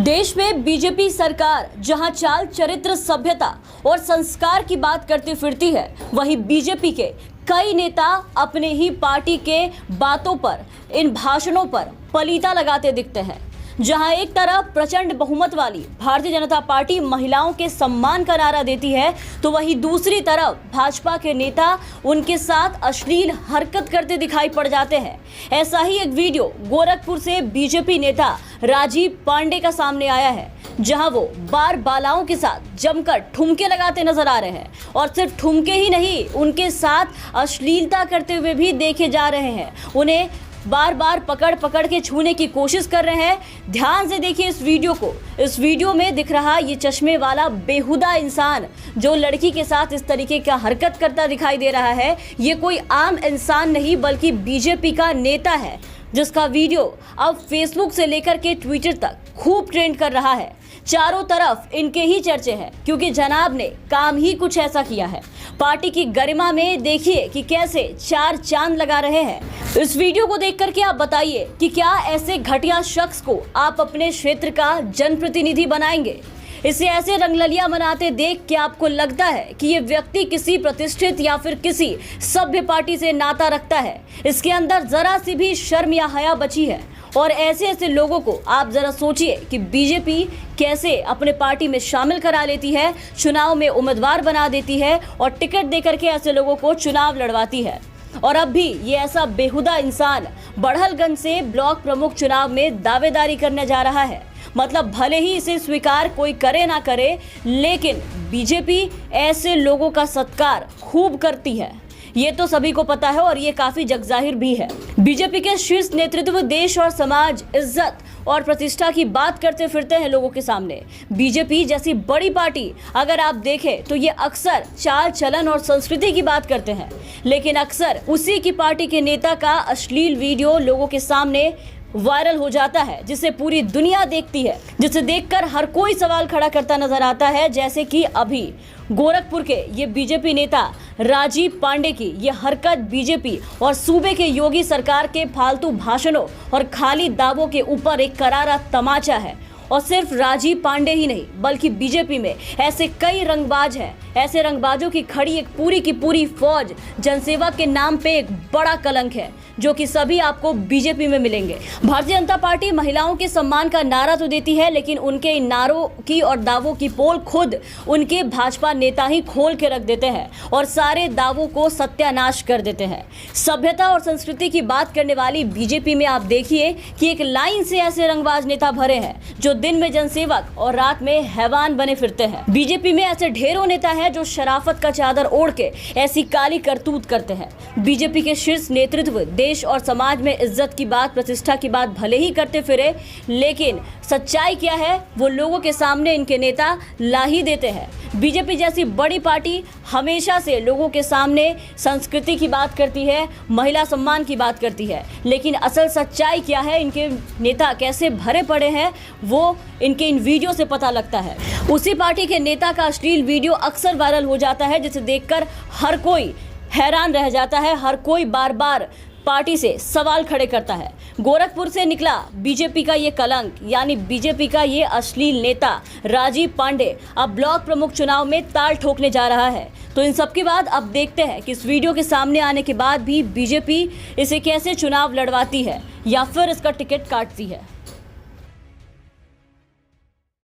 देश में बीजेपी सरकार जहां चाल, चरित्र, सभ्यता और संस्कार की बात करती फिरती है, वहीं बीजेपी के कई नेता अपने ही पार्टी के बातों पर, इन भाषणों पर पलीता लगाते दिखते हैं। जहां एक तरफ प्रचंड बहुमत वाली भारतीय जनता पार्टी महिलाओं के सम्मान का नारा देती है, तो वहीं दूसरी तरफ भाजपा के नेता उनके साथ अश्लील हरकत करते दिखाई पड़ जाते हैं। ऐसा ही एक वीडियो गोरखपुर से बीजेपी नेता राजीव पांडे का सामने आया है, जहां वो बार बालाओं के साथ जमकर ठुमके लगाते नजर आ रहे हैं और सिर्फ ठुमके ही नहीं, उनके साथ अश्लीलता करते हुए भी देखे जा रहे हैं। उन्हें बार बार पकड़ पकड़ के छूने की कोशिश कर रहे हैं। ध्यान से देखिए इस वीडियो को। इस वीडियो में दिख रहा ये चश्मे वाला बेहुदा इंसान जो लड़की के साथ इस तरीके का हरकत करता दिखाई दे रहा है, ये कोई आम इंसान नहीं बल्कि बीजेपी का नेता है, जिसका वीडियो अब फेसबुक से लेकर के ट्विटर तक खूब ट्रेंड कर रहा है। चारों तरफ इनके ही चर्चे हैं, क्योंकि जनाब ने काम ही कुछ ऐसा किया है। पार्टी की गरिमा में देखिए कि कैसे चार चांद लगा रहे हैं। इस वीडियो को देख करके आप बताइए कि क्या ऐसे घटिया शख्स को आप अपने क्षेत्र का जनप्रतिनिधि बनाएंगे? इसे ऐसे रंगललिया मनाते देख के आपको लगता है कि ये व्यक्ति किसी प्रतिष्ठित या फिर किसी सभ्य पार्टी से नाता रखता है? इसके अंदर जरा सी भी शर्म या हया बची है? और ऐसे ऐसे लोगों को आप जरा सोचिए कि बीजेपी कैसे अपने पार्टी में शामिल करा लेती है, चुनाव में उम्मीदवार बना देती है और टिकट देकर के ऐसे लोगों को चुनाव लड़वाती है। और अब भी ये ऐसा बेहुदा इंसान बढ़लगंज से ब्लॉक प्रमुख चुनाव में दावेदारी करने जा रहा है। मतलब भले ही इसे स्वीकार कोई करे ना करे, लेकिन बीजेपी ऐसे लोगों का सत्कार खूब करती है, ये तो सभी को पता है और ये काफी जगजाहिर भी है। बीजेपी के शीर्ष नेतृत्व देश और समाज, इज्जत और प्रतिष्ठा की बात करते फिरते हैं लोगों के सामने। बीजेपी जैसी बड़ी पार्टी अगर आप देखें तो ये अक्सर चाल चलन और संस्कृति की बात करते हैं, लेकिन अक्सर उसी की पार्टी के नेता का अश्लील वीडियो लोगों के सामने वायरल हो जाता है, जिसे पूरी दुनिया देखती है, जिसे देखकर हर कोई सवाल खड़ा करता नजर आता है। जैसे कि अभी गोरखपुर के ये बीजेपी नेता राजीव पांडे की ये हरकत बीजेपी और सूबे के योगी सरकार के फालतू भाषणों और खाली दावों के ऊपर एक करारा तमाचा है। और सिर्फ राजीव पांडे ही नहीं बल्कि बीजेपी में ऐसे कई रंगबाज हैं। ऐसे रंगबाजों की खड़ी एक पूरी की पूरी फौज जनसेवा के नाम पे एक बड़ा कलंक है, जो कि सभी आपको बीजेपी में मिलेंगे। भारतीय जनता पार्टी महिलाओं के सम्मान का नारा तो देती है, लेकिन उनके इन नारों की और दावों की पोल खुद उनके भाजपा नेता ही खोल के रख देते हैं और सारे दावों को सत्यानाश कर देते हैं। सभ्यता और संस्कृति की बात करने वाली बीजेपी में आप देखिए कि एक लाइन से ऐसे रंगबाज नेता भरे हैं जो दिन में जनसेवक और रात में हैवान बने फिरते हैं। बीजेपी में ऐसे ढेरों नेता हैं जो शराफत का चादर ओढ़ के ऐसी काली करतूत करते हैं। बीजेपी के शीर्ष नेतृत्व देश और समाज में इज्जत की बात, प्रतिष्ठा की बात भले ही करते फिरे, लेकिन सच्चाई क्या है वो लोगों के सामने इनके नेता ला ही देते हैं। बीजेपी जैसी बड़ी पार्टी हमेशा से लोगों के सामने संस्कृति की बात करती है, महिला सम्मान की बात करती है, लेकिन असल सच्चाई क्या है, इनके नेता कैसे भरे पड़े हैं, वो इनके इन वीडियो से पता लगता है। उसी पार्टी के नेता का अश्लील वीडियो अक्सर वायरल हो जाता है, जिसे देखकर हर कोई हैरान रह जाता है। हर कोई बार बार पार्टी से सवाल खड़े करता है। गोरखपुर से निकला बीजेपी का ये कलंक, यानी बीजेपी का ये अश्लील नेता राजीव पांडे अब ब्लॉक प्रमुख चुनाव में ताल ठोकने जा रहा है। तो इन सब के बाद अब देखते हैं कि इस वीडियो के सामने आने के बाद भी बीजेपी इसे कैसे चुनाव लड़वाती है या फिर इसका टिकट काटती है।